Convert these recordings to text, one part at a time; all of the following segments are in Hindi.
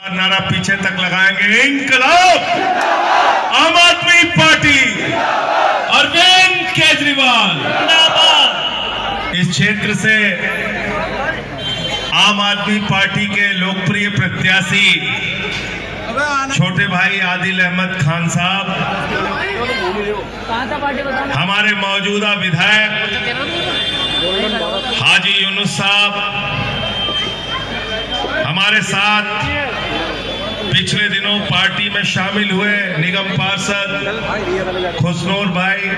नारा पीछे तक लगाएंगे। इंकलाब आम आदमी पार्टी, अरविंद केजरीवाल। इस क्षेत्र से आम आदमी पार्टी के लोकप्रिय प्रत्याशी छोटे भाई आदिल अहमद खान साहब, हमारे मौजूदा विधायक हाजी यूनुस साहब, हमारे साथ पिछले दिनों पार्टी में शामिल हुए निगम पार्षद खुशनूर भाई,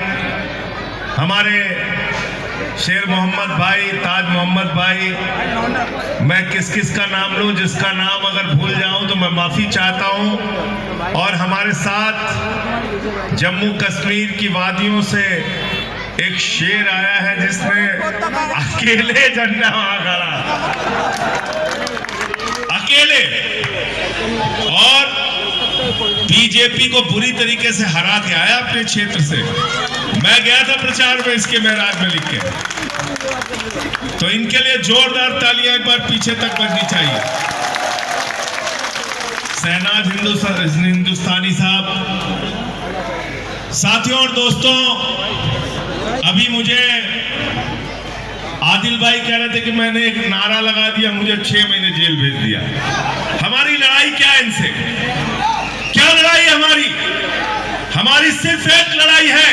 हमारे शेर मोहम्मद भाई, ताज मोहम्मद भाई। मैं किस किस का नाम लूं, जिसका नाम अगर भूल जाऊं तो मैं माफी चाहता हूं। और हमारे साथ जम्मू कश्मीर की वादियों से एक शेर आया है जिसने अकेले झंडा वहां गाड़ा, अकेले, और बीजेपी को बुरी तरीके से हरा के आया अपने क्षेत्र से। मैं गया था प्रचार में इसके महराज में लिख के। तो इनके लिए जोरदार तालियां एक बार पीछे तक बजनी चाहिए। शहनाज हिंदुस्तानी साहब, साथियों और दोस्तों, अभी मुझे आदिल भाई कह रहे थे कि मैंने एक नारा लगा दिया, मुझे 6 महीने जेल भेज दिया। हमारी लड़ाई क्या है इनसे? क्या लड़ाई है हमारी? हमारी सिर्फ एक लड़ाई है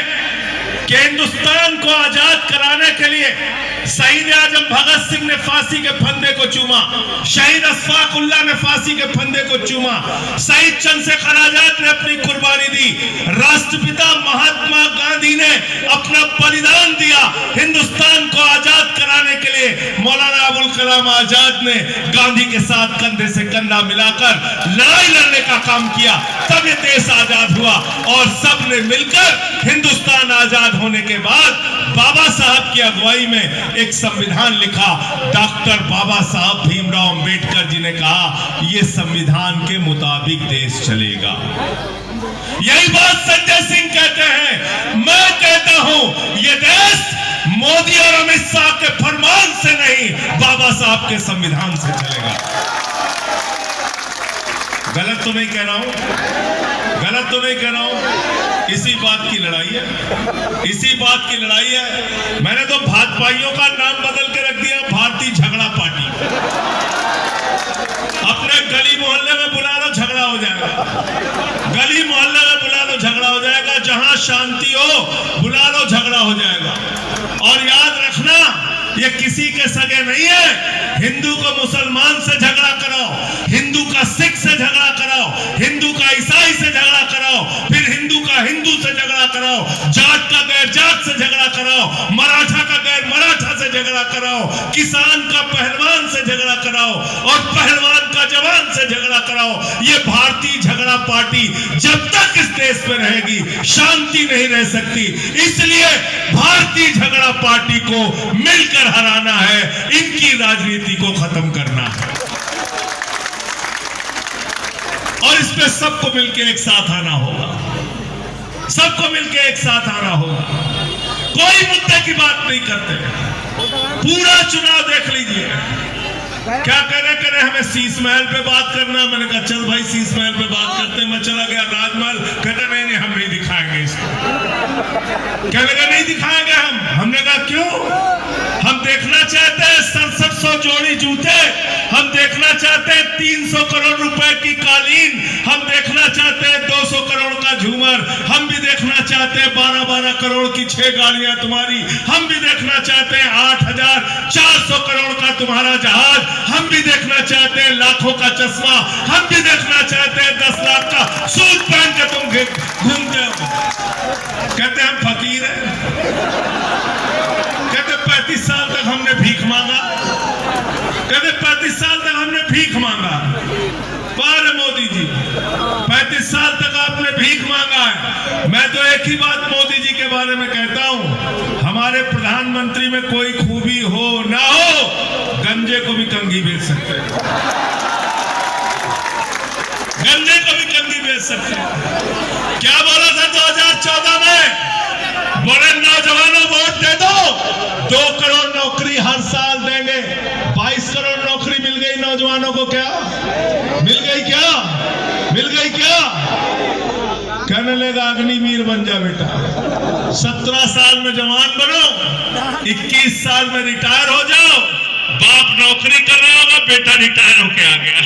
कि हिंदुस्तान को आजाद कराने के लिए शहीद आजम भगत सिंह ने फांसी के फंदे को चूमा, शहीद अशफाक उल्लाह ने फांसी के फंदे को चूमा, शहीद चंद्रशेखर आजाद ने अपनी कुर्बानी दी, राष्ट्रपिता महात्मा गांधी ने अपना बलिदान दिया हिंदुस्तान को आजाद कराने के लिए। मौलाना अबुल कलाम आजाद ने गांधी के साथ कंधे से कंधा मिलाकर लड़ाई लड़ने का काम किया, तब ये देश आजाद हुआ। और सब ने मिलकर हिंदुस्तान आजाद होने के बाद बाबा साहब की अगुवाई में एक संविधान लिखा। डॉक्टर बाबा साहब भीमराव अंबेडकर जी ने कहा ये संविधान के मुताबिक देश चलेगा। यही बात संजय सिंह कहते हैं, मैं कहता हूं ये देश मोदी और अमित शाह के फरमान से नहीं, बाबा साहब के संविधान से चलेगा। गलत तो नहीं कह रहा हूं, गलत तो नहीं कह रहा हूं। इसी बात की लड़ाई है, इसी बात की लड़ाई है। मैंने तो भाजपाइयों का नाम बदल के रख दिया भारतीय झगड़ा पार्टी। अपने गली मोहल्ले में बुला लो, झगड़ा हो जाएगा। गली मोहल्ले में बुला लो, झगड़ा हो जाएगा। जहां शांति हो बुला लो, झगड़ा हो जाएगा। और याद रखना, ये किसी के सगे नहीं है। हिंदू को मुसलमान से झगड़ा कराओ, हिंदू का सिख से झगड़ा कराओ, हिंदू का ईसाई से झगड़ा कराओ, फिर हिंदू का हिंदू से झगड़ा कराओ, जाट का गैर जाट से झगड़ा कराओ, मराठा का गैर मराठा से झगड़ा कराओ, किसान का पहलवान से झगड़ा कराओ, और पहलवान का जवान से झगड़ा कराओ। ये भारतीय झगड़ा पार्टी जब तक इस देश में रहेगी शांति नहीं रह सकती। इसलिए भारतीय झगड़ा पार्टी को मिलकर हराना है, इनकी राजनीति को खत्म करना है, और इस पे सबको मिलकर एक साथ आना होगा, सबको मिलकर एक साथ आना होगा। कोई मुद्दे की बात नहीं करते। पूरा चुनाव देख लीजिए, क्या करे हमें शीश महल पे बात करना। मैंने कहा चल भाई शीश महल पे बात करते। मैं चला गया राजमहल, कहते नहीं हम नहीं दिखाएंगे इसको। क्या लगा नहीं दिखाएंगे हम? हमने कहा क्यों? हम देखना चाहते हैं 6700 जोड़ी जूते, हम देखना चाहते हैं 300 करोड़ रुपए की कालीन, हम देखना चाहते हैं 200 करोड़ का झूमर, हम भी देखना चाहते हैं 12-12 करोड़ की 6 गाड़ियां तुम्हारी, हम भी देखना चाहते हैं 8400 करोड़ का तुम्हारा जहाज, हम भी देखना चाहते हैं लाखों का चश्मा, हम भी देखना चाहते हैं 10 लाख का सूट पहन के तुम घूमते हो। कहते हम फकीर हैं, कहते 35 साल तक हमने भीख मांगा, कहते 35 साल तक हमने भीख मांगा। बारे मोदी जी 35 साल तक आपने भीख मांगा है। मैं तो एक ही बात मोदी जी के बारे में कहता हूं, हमारे प्रधानमंत्री में कोई खूबी हो ना हो, गंजे को भी कंघी बेच सकते हैं, गंजे को भी कंघी बेच सकते हैं। क्या बोला था 2014 में? बोले नौजवानों वोट दे दो, 2 करोड़ नौकरी हर साल देंगे। 22 करोड़ नौकरी मिल गई नौजवानों को, क्या मिल गई? क्या कहने लगा अग्निवीर बन जा बेटा, 17 साल में जवान बनो, 21 साल में रिटायर हो जाओ। बाप नौकरी कर रहा होगा, बेटा रिटायर होके आ गया।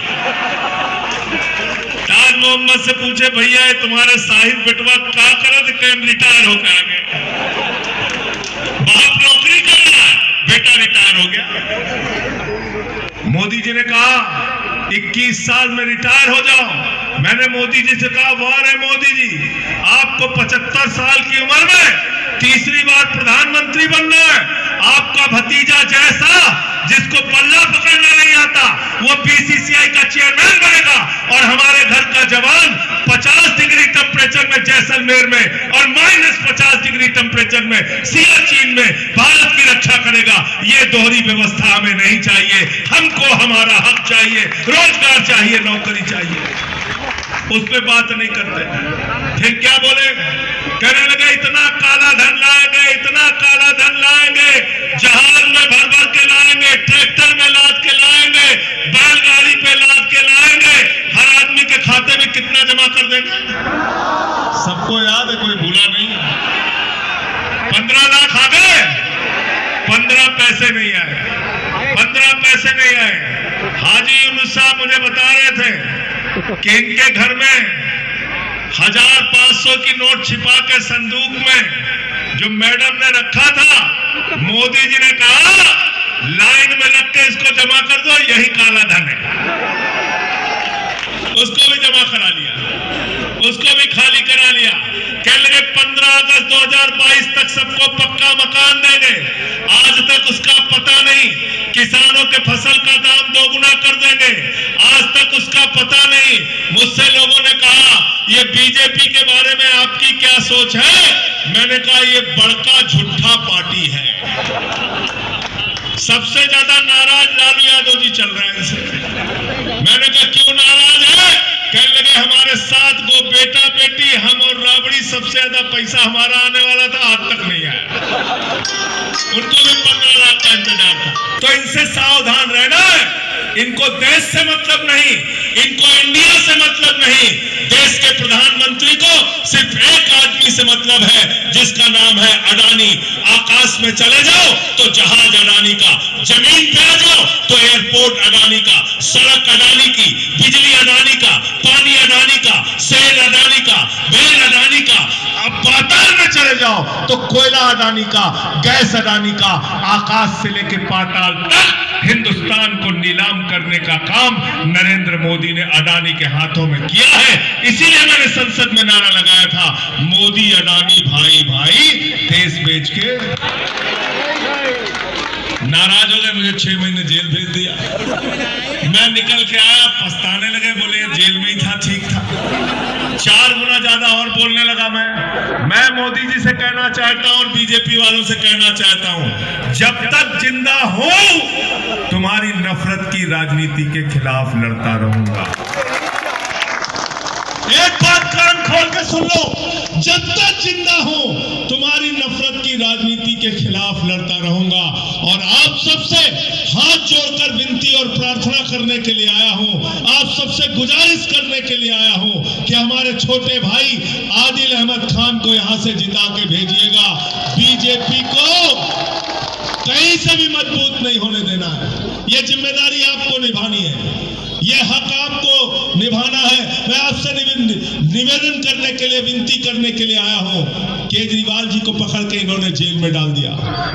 ताज मोहम्मद से पूछे भैया तुम्हारे साहिब बेटवा क्या करे, तो कहीं रिटायर होके आ गए। बाप नौकरी कर रहा है, बेटा रिटायर हो गया। मोदी जी ने कहा 21 साल में रिटायर हो जाओ। मैंने मोदी जी से कहा वाह रे मोदी जी, आपको 75 साल की उम्र में तीसरी बार प्रधानमंत्री बनना है। आपका भतीजा जैसा जिसको पल्ला पकड़ना नहीं आता वो बीसीसीआई का चेयरमैन बनेगा, और हमारे घर का जवान 50 डिग्री टेम्परेचर में जैसलमेर में और -50 डिग्री टेम्परेचर में सियाचिन में भारत की रक्षा करेगा। ये दोहरी व्यवस्था हमें नहीं चाहिए। हमको हमारा हक चाहिए, रोजगार चाहिए, नौकरी चाहिए। उस पे बात नहीं करते। फिर क्या बोले, कहने लगे इतना काला धन लाएंगे, इतना काला धन लाएंगे, जहाज में भर भर के लाएंगे, ट्रैक्टर में लाद के लाएंगे, बैलगाड़ी पे लाद के लाएंगे, हर आदमी के खाते में कितना जमा कर देंगे। सबको याद है, कोई भूला नहीं। 15 लाख आ गए, 15 पैसे नहीं आए, 15 पैसे नहीं आए। हाजी यूनुस साहब मुझे बता रहे थे कि इनके घर में 1500 की नोट छिपा के संदूक में जो मैडम ने रखा था, मोदी जी ने कहा लाइन में लग के इसको जमा कर दो, यही काला धन है। उसको भी जमा करा लिया, उसको भी खाली करा लिया। कहने लगे 15 अगस्त 2022 तक सबको पक्का मकान देंगे। आज तक उसका पता नहीं। किसानों के फसल का दाम दोगुना कर देंगे, आज तक उसका पता नहीं। मुझसे लोगों ने कहा ये बीजेपी के बारे में आपकी क्या सोच है? मैंने कहा ये बड़का झूठा पार्टी है। सबसे ज्यादा नाराज लालू यादव जी चल रहे हैं इनसे। मैंने कहा क्यों नाराज है? कहने लगे हमारे 7 गो बेटा बेटी, हम और राबड़ी, सबसे ज्यादा पैसा हमारा आने वाला था, आज तक नहीं आया। उनको भी 15 लाख का इंतजार था। तो इनसे सावधान रहना है। इनको देश से मतलब नहीं, इनको इंडिया से मतलब नहीं। देश के प्रधानमंत्री को सिर्फ एक आदमी से मतलब है, जिसका नाम है अडानी। आकाश में चले जाओ तो जहाज अडानी का, जमीन पे आ जाओ तो एयरपोर्ट अडानी का, सड़क अडानी की, बिजली अडानी का, पानी अडानी का, सेल अडानी का, बेल अडानी का। अब पाताल में चले जाओ तो कोयला अडानी का, गैस अडानी का। आकाश से लेके पाताल तक हिंदुस्तान को नीलाम करने का काम नरेंद्र मोदी ने अडानी के हाथों में किया है। इसीलिए मैंने संसद में नारा लगाया था, मोदी अडानी भाई भाई, देश बेच के। नाराज हो गए, मुझे 6 महीने जेल भेज दिया। मैं निकल के आया, पछताने लगे, बोले जेल में ही था, ठीक था। 4 गुना ज्यादा और बोलने लगा। मैं मोदी जी से कहना चाहता हूं और बीजेपी वालों से कहना चाहता हूं, जब तक जिंदा हो तुम्हारी नफरत की राजनीति के खिलाफ लड़ता रहूंगा। एक बात कान खोल के सुन लो, जब तक जिंदा हूं तुम्हारी नफरत की राजनीति के खिलाफ लड़ता रहूंगा। और आप सबसे हाथ जोड़कर विनती और प्रार्थना करने के लिए आया हूं, आप सबसे गुजारिश करने के लिए आया हूं कि हमारे छोटे भाई आदिल अहमद खान को यहां से जिता के भेजिएगा। बीजेपी को कहीं से भी मजबूत नहीं होने देना है। यह जिम्मेदारी आपको निभानी है, यह हक आपको निभाना है। मैं आपसे निवेदन करने के लिए, विनती करने के लिए आया हूं। केजरीवाल जी को पकड़ के इन्होंने जेल में डाल दिया,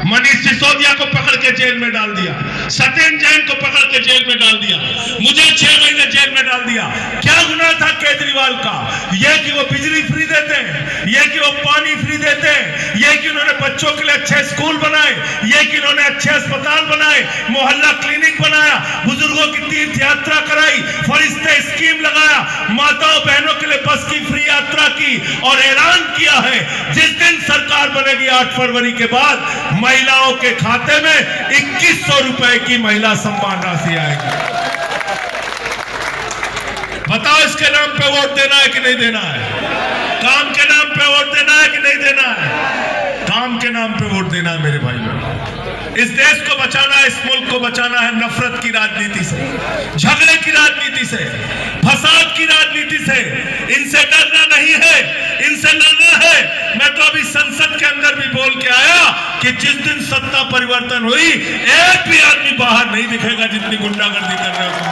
मनीष सिसोदिया को पकड़ के जेल में डाल दिया, सत्येंद्र जैन को पकड़ के जेल में डाल दिया, मुझे 6 महीने जेल में डाल दिया। क्या गुनाह था केजरीवाल का? यह कि वो बिजली फ्री देते हैं, यह कि वो पानी फ्री देते हैं, यह कि उन्होंने बच्चों के लिए अच्छे स्कूल बनाए, यह कि उन्होंने अच्छे अस्पताल बनाए, मोहल्ला क्लिनिक बनाया, बुजुर्गों की तीर्थ यात्रा कराई, फरिश्ते स्कीम लगाया, माताओं बहनों के लिए बस की फ्री यात्रा की, और ऐलान किया है जिस दिन सरकार बनेगी 8 फरवरी के बाद महिलाओं के खाते में 2100 रुपए की महिला सम्मान राशि आएगी। बताओ इसके नाम पे वोट देना है कि नहीं देना है? काम के नाम पे वोट देना है कि नहीं देना है? काम के नाम पे वोट देना है मेरे भाई बहन। इस देश को बचाना है, इस मुल्क को बचाना है नफरत की राजनीति से, झगड़े की राजनीति से, फसाद की राजनीति से। इनसे डरना नहीं है, इनसे लड़ना है। मैं तो अभी संसद के अंदर भी बोल के आया कि जिस दिन सत्ता परिवर्तन हुई एक भी आदमी बाहर नहीं दिखेगा जितनी गुंडागर्दी कर रहे हो तुम।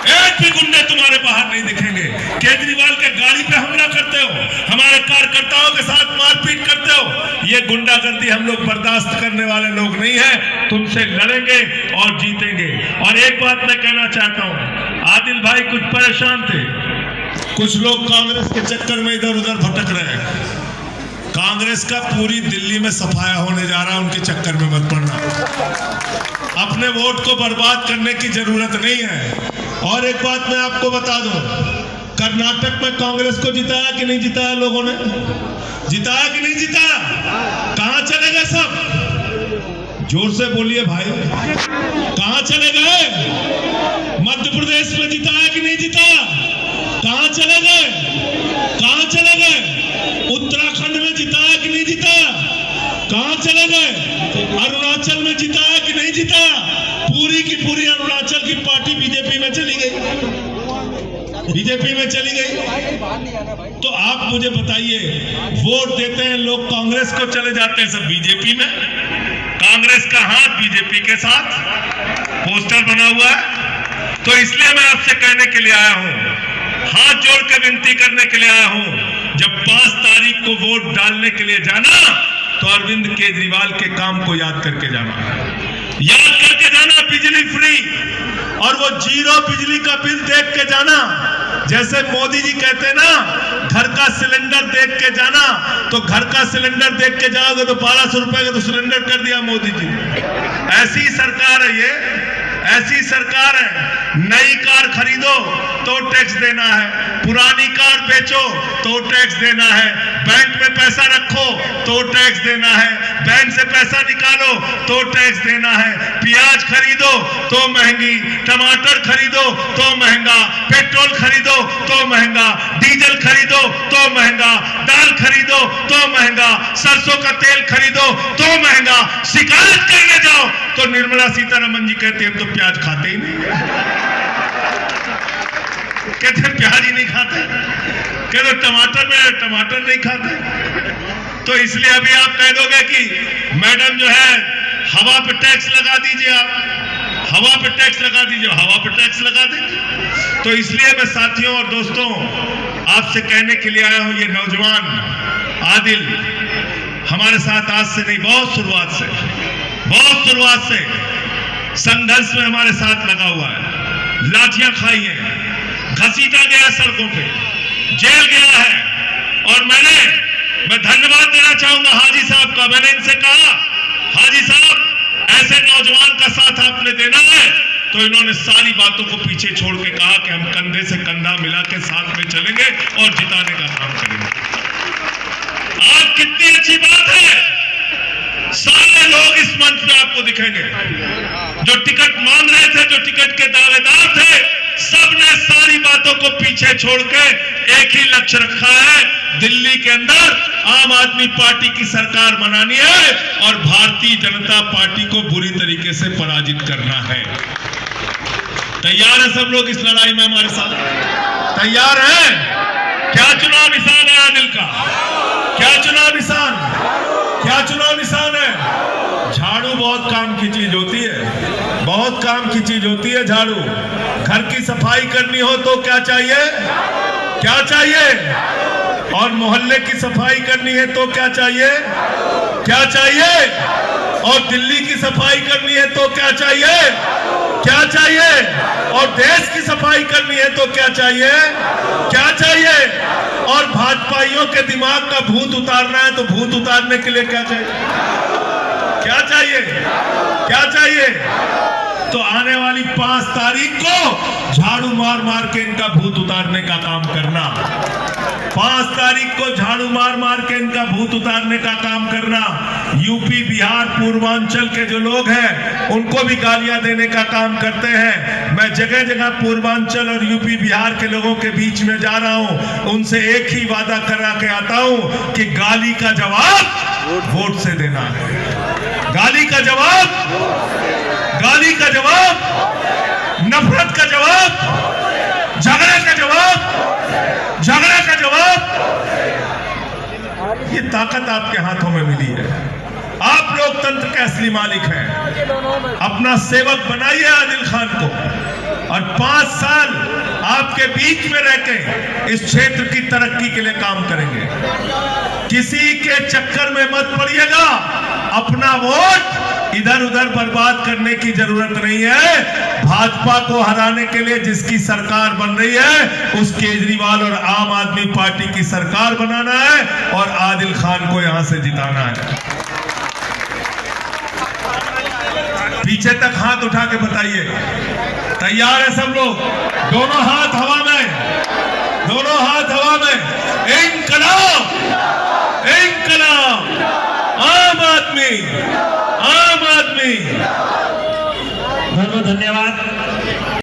एक भी गुंडे तुम्हारे बाहर नहीं दिखेंगे। केजरीवाल के गाड़ी पे हमला करते हो, हमारे कार्यकर्ताओं के साथ मारपीट करते हो, ये गुंडागर्दी हम लोग बर्दाश्त करने वाले लोग नहीं है। तुमसे लड़ेंगे और जीतेंगे। और एक बात मैं कहना चाहता हूं, आदिल भाई कुछ परेशान थे, कुछ लोग कांग्रेस के चक्कर में इधर उधर भटक रहे हैं। कांग्रेस का पूरी दिल्ली में सफाया होने जा रहा है, उनके चक्कर में मत पड़ना। अपने वोट को बर्बाद करने की जरूरत नहीं है। और एक बात मैं आपको बता दूं, कर्नाटक में कांग्रेस को जिताया कि नहीं जिताया लोगों ने? जिताया कि नहीं जिताया? कहां चले गए सब? जोर से बोलिए भाई, कहां चले गए? मध्य प्रदेश में जिताया कि नहीं जिताया? कहां चले गए? कहां चले गए? उत्तराखंड में जिताया कि नहीं जिताया? कहां चले गए? अरुणाचल में जिताया कि नहीं जिताया? पूरी की पूरी अरुणाचल की पार्टी बीजेपी में चली गई, बीजेपी में चली गई। तो आप मुझे बताइए, वोट देते हैं लोग कांग्रेस को, चले जाते हैं सब बीजेपी में। कांग्रेस का हाथ बीजेपी के साथ पोस्टर बना हुआ है। तो इसलिए मैं आपसे कहने के लिए आया हूं, हाथ जोड़ के विनती करने के लिए आया हूं, जब 5 तारीख को वोट डालने के लिए जाना तो अरविंद केजरीवाल के काम को याद करके जाना, याद करके जाना। बिजली फ्री और वो 0 बिजली का बिल देख के जाना। जैसे मोदी जी कहते ना, घर का सिलेंडर देख के जाना, तो घर का सिलेंडर देख के जाओगे तो 1200 रुपए का तो सिलेंडर कर दिया मोदी जी। ऐसी सरकार है ये, ऐसी सरकार है। नई कार खरीदो तो टैक्स देना है, पुरानी कार बेचो तो टैक्स देना है, बैंक में पैसा रखो तो टैक्स देना है, बैंक से पैसा निकालो तो टैक्स देना है, प्याज खरीदो तो महंगी, टमाटर खरीदो तो महंगा, पेट्रोल खरीदो तो महंगा, डीजल खरीदो तो महंगा, दाल खरीदो तो महंगा, सरसों का तेल खरीदो तो महंगा। शिकायत करने जाओ तो निर्मला सीतारमन जी कहते हैं हम तो प्याज खाते ही नहीं, कहते प्याज ही नहीं खाते, कहते टमाटर नहीं खाते। तो इसलिए अभी आप कह दोगे कि मैडम जो है हवा पे टैक्स लगा दीजिए, आप हवा पे टैक्स लगा दीजिए, हवा पे टैक्स लगा देंगे। तो इसलिए मैं साथियों और दोस्तों आपसे कहने के लिए आया हूं, ये नौजवान आदिल हमारे साथ आज से नहीं, बहुत शुरुआत से संघर्ष में हमारे साथ लगा हुआ है। लाठियां खाई हैं, घसीटा गया सड़कों पे, जेल गया है। और मैं धन्यवाद देना चाहूंगा हाजी साहब का। मैंने इनसे कहा, हाजी साहब ऐसे नौजवान का साथ आपने देना है, तो इन्होंने सारी बातों को पीछे छोड़ के कहा कि हम कंधे से कंधा मिला के साथ में चलेंगे और जिताने का काम करेंगे। आज कितनी अच्छी बात है, सारे लोग इस मंच पे आपको दिखेंगे। जो टिकट मांग रहे थे, जो टिकट के दावेदार थे, सबने सारी बातों को पीछे छोड़ के एक ही लक्ष्य रखा है, दिल्ली के अंदर आम आदमी पार्टी की सरकार बनानी है और भारतीय जनता पार्टी को बुरी तरीके से पराजित करना है। तैयार है सब लोग इस लड़ाई में हमारे साथ? तैयार है? क्या चुनाव निशान है आदिल का? क्या चुनाव निशान? क्या चुनाव निशान है? झाड़ू बहुत काम की चीज होती है, बहुत काम की चीज होती है झाड़ू। घर की सफाई करनी हो तो क्या चाहिए? क्या चाहिए? और मोहल्ले की सफाई करनी है तो क्या चाहिए? क्या चाहिए? और दिल्ली की सफाई करनी है तो क्या चाहिए? क्या चाहिए? और देश की सफाई करनी है तो क्या चाहिए? क्या चाहिए? और भाजपाइयों के दिमाग का भूत उतारना है तो भूत उतारने के लिए क्या चाहिए? क्या चाहिए? क्या चाहिए? तो आने वाली 5 तारीख को झाड़ू मार मार के इनका भूत उतारने का काम करना। 5 तारीख को झाड़ू मार मार के इनका भूत उतारने का काम करना। यूपी, बिहार, पूर्वांचल के जो लोग हैं उनको भी गालियां देने का काम करते हैं। मैं जगह जगह पूर्वांचल और यूपी, बिहार के लोगों के बीच में जा रहा हूं, उनसे एक ही वादा करा के आता हूं कि गाली का जवाब वोट से देना है। गाली का जवाब, नफरत का जवाब, झगड़े का जवाब ताकत आपके हाथों में मिली है। आप लोकतंत्र के असली मालिक हैं। अपना सेवक बनाइए आदिल खान को, और 5 साल आपके बीच में रह के इस क्षेत्र की तरक्की के लिए काम करेंगे। किसी के चक्कर में मत पड़िएगा। अपना वोट इधर उधर बर्बाद करने की जरूरत नहीं है। भाजपा को हराने के लिए जिसकी सरकार बन रही है, उस केजरीवाल और आम आदमी पार्टी की सरकार बनाना है और आदिल खान को यहां से जिताना है। पीछे तक हाथ उठा के बताइए, तैयार है सब लोग? दोनों हाथ हवा में, दोनों हाथ हवा में। इंकलाब